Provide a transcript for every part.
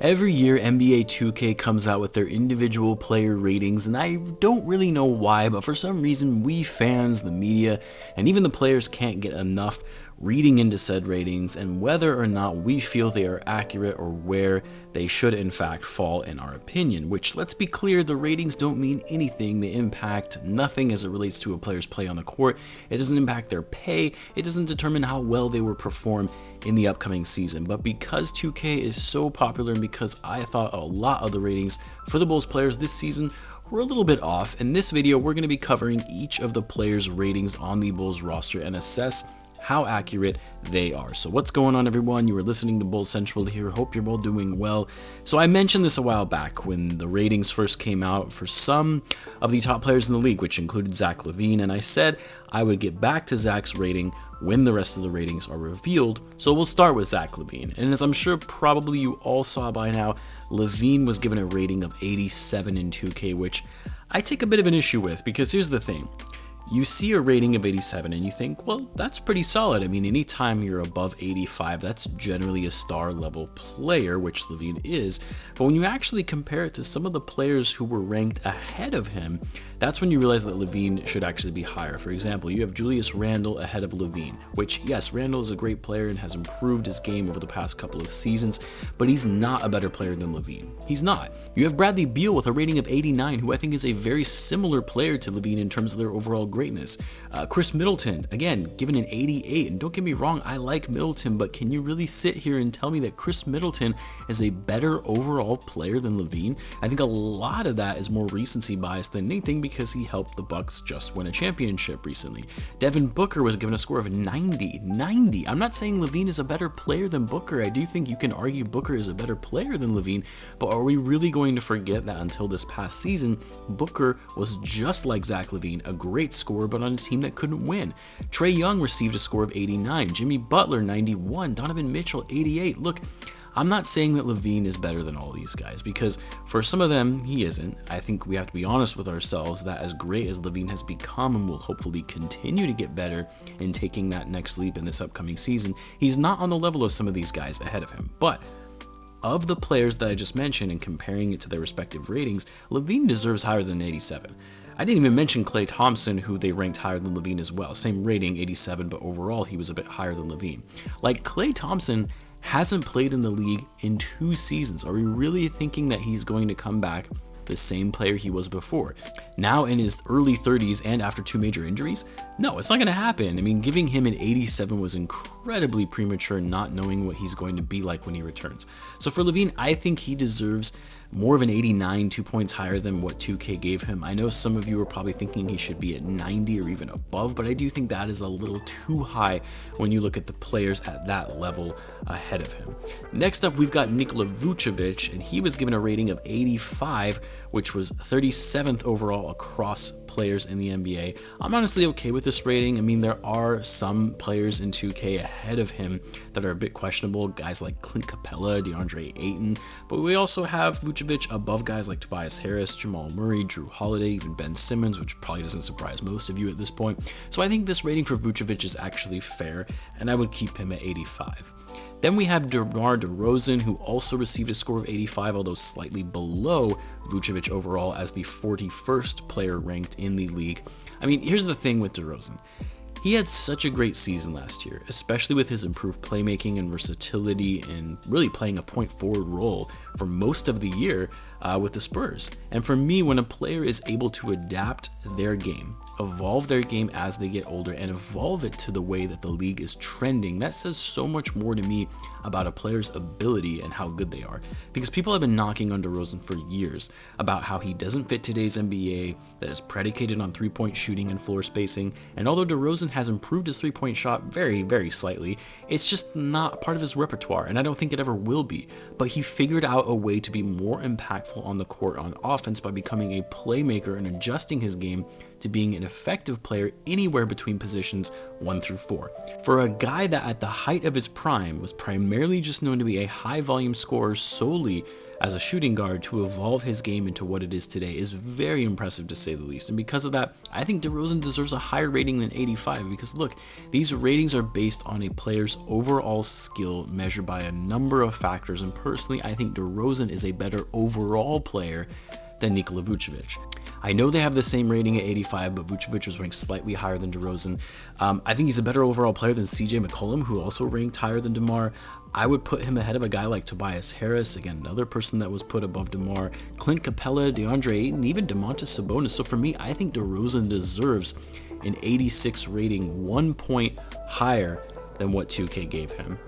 Every year, NBA 2K comes out with their individual player ratings, and I don't really know why, but for some reason, we fans, the media, and even the players can't get enough reading into said ratings and whether or not we feel they are accurate or where they should in fact fall in our opinion, which, let's be clear, the ratings don't mean anything. They impact nothing as it relates to a player's play on the court. It doesn't impact their pay. It doesn't determine how well they will perform in the upcoming season. But because 2K is so popular and because I thought a lot of the ratings for the Bulls players this season were a little bit off, in this video we're going to be covering each of the players' ratings on the Bulls roster and assess how accurate they are. So what's going on, everyone? You are listening to Bulls Central here. Hope you're all doing well. So I mentioned this a while back when the ratings first came out for some of the top players in the league, which included Zach LaVine, and I said I would get back to Zach's rating when the rest of the ratings are revealed. So we'll start with Zach LaVine, and as I'm sure probably you all saw by now, LaVine was given a rating of 87 in 2K, which I take a bit of an issue with, because here's the thing. You see a rating of 87 and you think, well, that's pretty solid. I mean, anytime you're above 85, that's generally a star level player, which LaVine is. But when you actually compare it to some of the players who were ranked ahead of him, that's when you realize that LaVine should actually be higher. For example, you have Julius Randle ahead of LaVine, which, yes, Randle is a great player and has improved his game over the past couple of seasons, but he's not a better player than LaVine. He's not. You have Bradley Beal with a rating of 89, who I think is a very similar player to LaVine in terms of their overall greatness. Chris Middleton, again, given an 88, and don't get me wrong, I like Middleton, but can you really sit here and tell me that Chris Middleton is a better overall player than LaVine? I think a lot of that is more recency bias than anything because he helped the Bucks just win a championship recently. Devin Booker was given a score of 90. I'm not saying LaVine is a better player than Booker. I do think you can argue Booker is a better player than LaVine, but are we really going to forget that until this past season, Booker was just like Zach LaVine, a great scorer, but on a team that couldn't win. Trae Young received a score of 89, Jimmy Butler 91, Donovan Mitchell 88. Look, I'm not saying that LaVine is better than all these guys, because for some of them he isn't. I think we have to be honest with ourselves that as great as LaVine has become and will hopefully continue to get better in taking that next leap in this upcoming season, he's not on the level of some of these guys ahead of him. But of the players that I just mentioned and comparing it to their respective ratings, LaVine deserves higher than 87. I didn't even mention Klay Thompson, who they ranked higher than LaVine as well. Same rating, 87, but overall he was a bit higher than LaVine. Like, Klay Thompson hasn't played in the league in 2 seasons. Are we really thinking that he's going to come back the same player he was before? Now in his early 30s and after 2 major injuries? No, it's not going to happen. I mean, giving him an 87 was incredibly premature, not knowing what he's going to be like when he returns. So for LaVine, I think he deserves more of an 89, 2 points higher than what 2K gave him. I know some of you are probably thinking he should be at 90 or even above, but I do think that is a little too high when you look at the players at that level ahead of him. Next up, we've got Nikola Vucevic, and he was given a rating of 85, which was 37th overall across players in the NBA. I'm honestly okay with this rating. I mean, there are some players in 2K ahead of him that are a bit questionable, guys like Clint Capella, DeAndre Ayton, but we also have Vucevic above guys like Tobias Harris, Jamal Murray, Drew Holiday, even Ben Simmons, which probably doesn't surprise most of you at this point. So I think this rating for Vucevic is actually fair, and I would keep him at 85. Then we have Demar Derozan, who also received a score of 85, although slightly below Vucevic overall as the 41st player ranked in the league. I mean, here's the thing with Derozan. He had such a great season last year, especially with his improved playmaking and versatility and really playing a point forward role for most of the year with the Spurs. And for me, when a player is able to adapt their game, evolve their game as they get older, and evolve it to the way that the league is trending, that says so much more to me about a player's ability and how good they are. Because people have been knocking on DeRozan for years about how he doesn't fit today's NBA, that is predicated on three-point shooting and floor spacing, and although DeRozan has improved his three-point shot very, very slightly, it's just not part of his repertoire, and I don't think it ever will be. But he figured out a way to be more impactful on the court on offense by becoming a playmaker and adjusting his game to being an effective player anywhere between positions 1 through 4. For a guy that at the height of his prime was primarily just known to be a high volume scorer solely as a shooting guard to evolve his game into what it is today is very impressive, to say the least. And because of that, I think DeRozan deserves a higher rating than 85, because look, these ratings are based on a player's overall skill measured by a number of factors, and personally, I think DeRozan is a better overall player than Nikola Vucevic. I know they have the same rating at 85, but Vucevic was ranked slightly higher than DeRozan. I think he's a better overall player than CJ McCollum, who also ranked higher than DeMar. I would put him ahead of a guy like Tobias Harris, again, another person that was put above DeMar, Clint Capella, DeAndre Ayton, even Domantas Sabonis. So for me, I think DeRozan deserves an 86 rating, 1 point higher than what 2K gave him.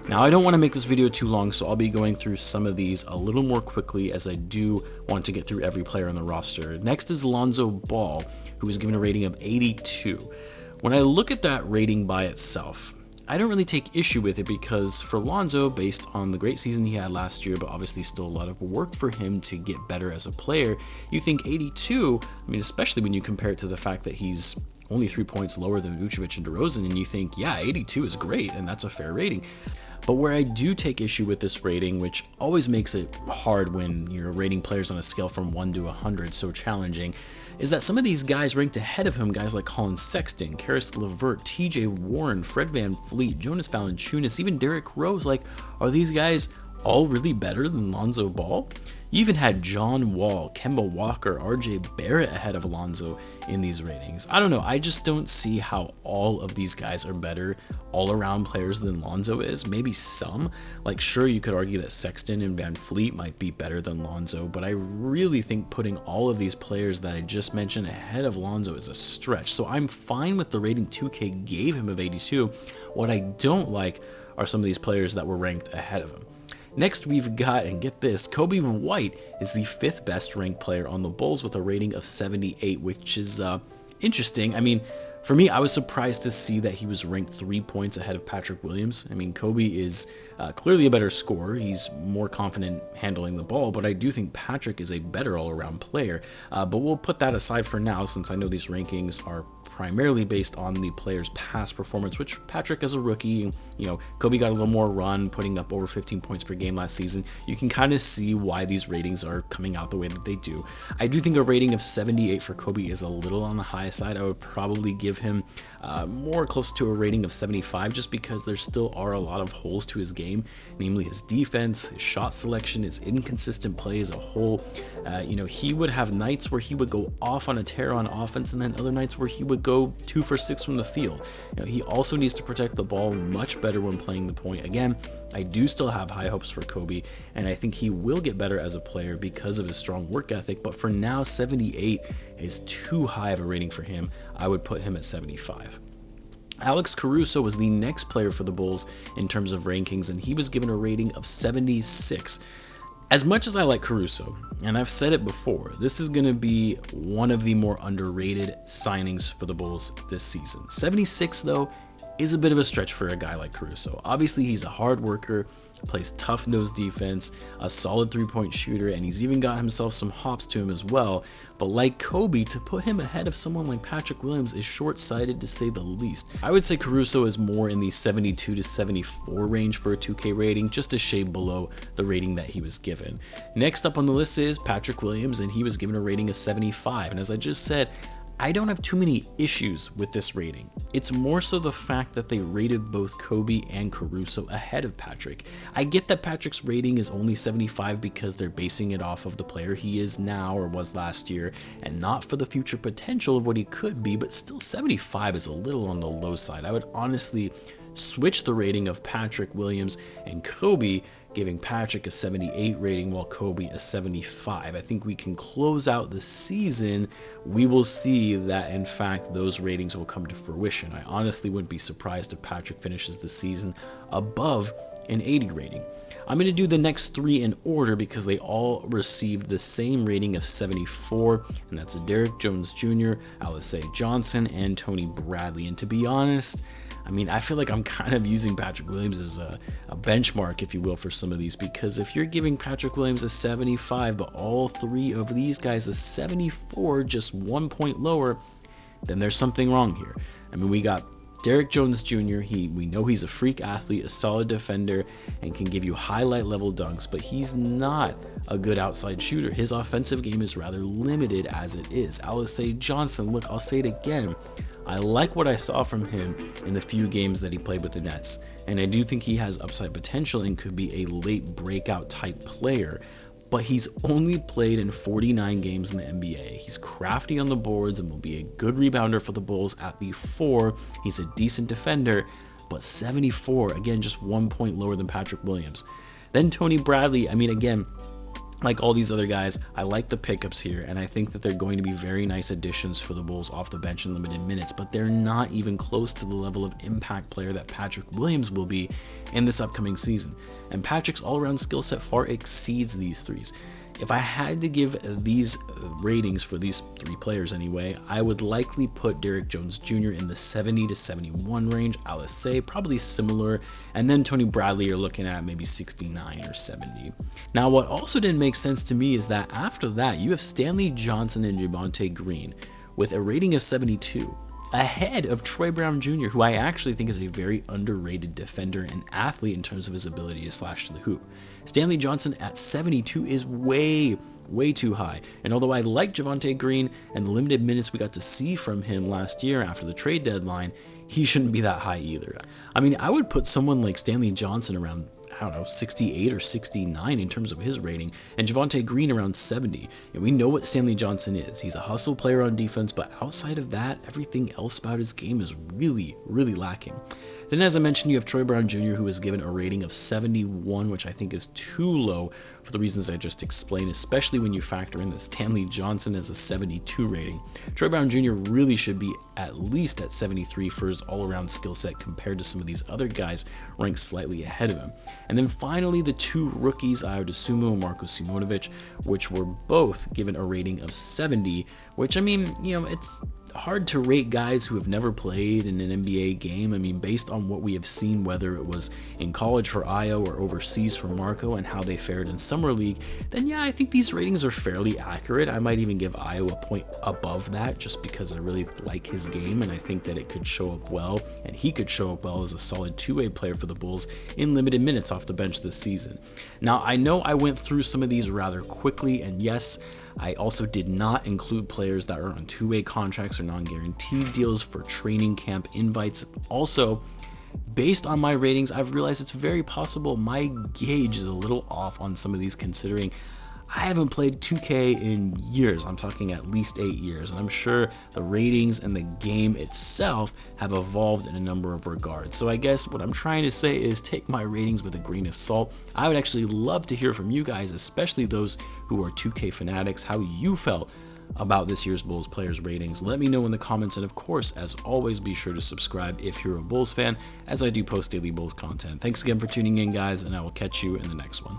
Now, I don't want to make this video too long, so I'll be going through some of these a little more quickly, as I do want to get through every player on the roster. Next is Lonzo Ball, who was given a rating of 82. When I look at that rating by itself, I don't really take issue with it, because for Lonzo, based on the great season he had last year, but obviously still a lot of work for him to get better as a player, you think 82, I mean, especially when you compare it to the fact that he's only 3 points lower than Vucevic and DeRozan, and you think, yeah, 82 is great, and that's a fair rating. But where I do take issue with this rating, which always makes it hard when you're rating players on a scale from 1 to 100, so challenging, is that some of these guys ranked ahead of him, guys like Colin Sexton, Karis LeVert, TJ Warren, Fred VanVleet, Jonas Valanciunas, even Derrick Rose, like, are these guys all really better than Lonzo Ball? You even had John Wall, Kemba Walker, RJ Barrett ahead of Lonzo in these ratings. I don't know, I just don't see how all of these guys are better all-around players than Lonzo is. Maybe some, like, sure, you could argue that Sexton and VanVleet might be better than Lonzo, but I really think putting all of these players that I just mentioned ahead of Lonzo is a stretch. So I'm fine with the rating 2K gave him of 82. What I don't like are some of these players that were ranked ahead of him. Next, we've got, and get this, Coby White is the 5th best ranked player on the Bulls with a rating of 78, which is interesting. I mean, for me, I was surprised to see that he was ranked 3 points ahead of Patrick Williams. I mean, Coby is clearly a better scorer. He's more confident handling the ball, but I do think Patrick is a better all-around player. But we'll put that aside for now, since I know these rankings are primarily based on the player's past performance, which Patrick as a rookie, you know, Coby got a little more run, putting up over 15 points per game last season. You can kind of see why these ratings are coming out the way that they do. I do think a rating of 78 for Coby is a little on the high side. I would probably give him more close to a rating of 75, just because there still are a lot of holes to his game, namely his defense, his shot selection, his inconsistent play as a whole. You know, he would have nights where he would go off on a tear on offense, and then other nights where he would go 2 for 6 from the field. You know, he also needs to protect the ball much better when playing the point. Again, I do still have high hopes for Coby, and I think he will get better as a player because of his strong work ethic, but for now, 78 is too high of a rating for him. I would put him at 75. Alex Caruso was the next player for the Bulls in terms of rankings, and he was given a rating of 76. As much as I like Caruso, and I've said it before, this is going to be one of the more underrated signings for the Bulls this season. 76, though, is a bit of a stretch for a guy like Caruso. Obviously, he's a hard worker, plays tough-nosed defense, a solid three-point shooter, and he's even got himself some hops to him as well. But like Coby, to put him ahead of someone like Patrick Williams is short-sighted, to say the least. I would say Caruso is more in the 72 to 74 range for a 2K rating, just a shade below the rating that he was given. Next up on the list is Patrick Williams, and he was given a rating of 75. And as I just said, I don't have too many issues with this rating. It's more so the fact that they rated both Coby and Caruso ahead of Patrick. I get that Patrick's rating is only 75 because they're basing it off of the player he is now or was last year, and not for the future potential of what he could be, but still 75 is a little on the low side. I would honestly switch the rating of Patrick Williams and Coby, giving Patrick a 78 rating while Coby a 75. I think we can close out the season. We will see that, in fact, those ratings will come to fruition. I honestly wouldn't be surprised if Patrick finishes the season above an 80 rating. I'm going to do the next 3 in order because they all received the same rating of 74, and that's Derrick Jones Jr., Alisei Johnson, and Tony Bradley. And to be honest, I mean, I feel like I'm kind of using Patrick Williams as a benchmark, if you will, for some of these, because if you're giving Patrick Williams a 75, but all 3 of these guys a 74, just 1 point lower, then there's something wrong here. I mean, we got Derrick Jones Jr., we know he's a freak athlete, a solid defender, and can give you highlight level dunks, but he's not a good outside shooter. His offensive game is rather limited as it is. Alice Johnson, look, I'll say it again. I like what I saw from him in the few games that he played with the Nets, and I do think he has upside potential and could be a late breakout type player. But he's only played in 49 games in the NBA. He's crafty on the boards and will be a good rebounder for the Bulls at the 4. He's a decent defender, but 74, again, just 1 point lower than Patrick Williams. Then Tony Bradley, I mean, again, like all these other guys, I like the pickups here, and I think that they're going to be very nice additions for the Bulls off the bench in limited minutes, but they're not even close to the level of impact player that Patrick Williams will be in this upcoming season. And Patrick's all-around skill set far exceeds these threes. If I had to give these ratings for these 3 players anyway, I would likely put Derrick Jones Jr. in the 70 to 71 range. I'll say probably similar, and then Tony Bradley you're looking at maybe 69 or 70. Now, what also didn't make sense to me is that after that, you have Stanley Johnson and Javonte Green with a rating of 72. Ahead of Troy Brown Jr., who I actually think is a very underrated defender and athlete in terms of his ability to slash to the hoop. Stanley Johnson at 72 is way too high. And although I like Javonte Green and the limited minutes we got to see from him last year after the trade deadline, he shouldn't be that high either. I mean, I would put someone like Stanley Johnson around, I don't know, 68 or 69 in terms of his rating, and Javonte Green around 70. And we know what Stanley Johnson is. He's a hustle player on defense, but outside of that, everything else about his game is really lacking. Then, as I mentioned, you have Troy Brown Jr., who was given a rating of 71, which I think is too low for the reasons I just explained, especially when you factor in that Stanley Johnson has a 72 rating. Troy Brown Jr. really should be at least at 73 for his all-around skill set compared to some of these other guys ranked slightly ahead of him. And then finally, the 2 rookies, Dosunmu and Marko Simonovic, which were both given a rating of 70, which, I mean, you know, it's hard to rate guys who have never played in an NBA game. I mean, based on what we have seen, whether it was in college for Io or overseas for Marco and how they fared in Summer League, then yeah, I think these ratings are fairly accurate. I might even give Io a point above that just because I really like his game and I think that it could show up well, and he could show up well as a solid 2-way player for the Bulls in limited minutes off the bench this season. Now, I know I went through some of these rather quickly, and yes, I also did not include players that are on 2-way contracts or non-guaranteed deals for training camp invites. Also, based on my ratings, I've realized it's very possible my gauge is a little off on some of these, considering I haven't played 2K in years. I'm talking at least 8 years, and I'm sure the ratings and the game itself have evolved in a number of regards. So I guess what I'm trying to say is take my ratings with a grain of salt. I would actually love to hear from you guys, especially those who are 2K fanatics, how you felt about this year's Bulls players ratings. Let me know in the comments, and of course, as always, be sure to subscribe if you're a Bulls fan, as I do post daily Bulls content. Thanks again for tuning in, guys, and I will catch you in the next one.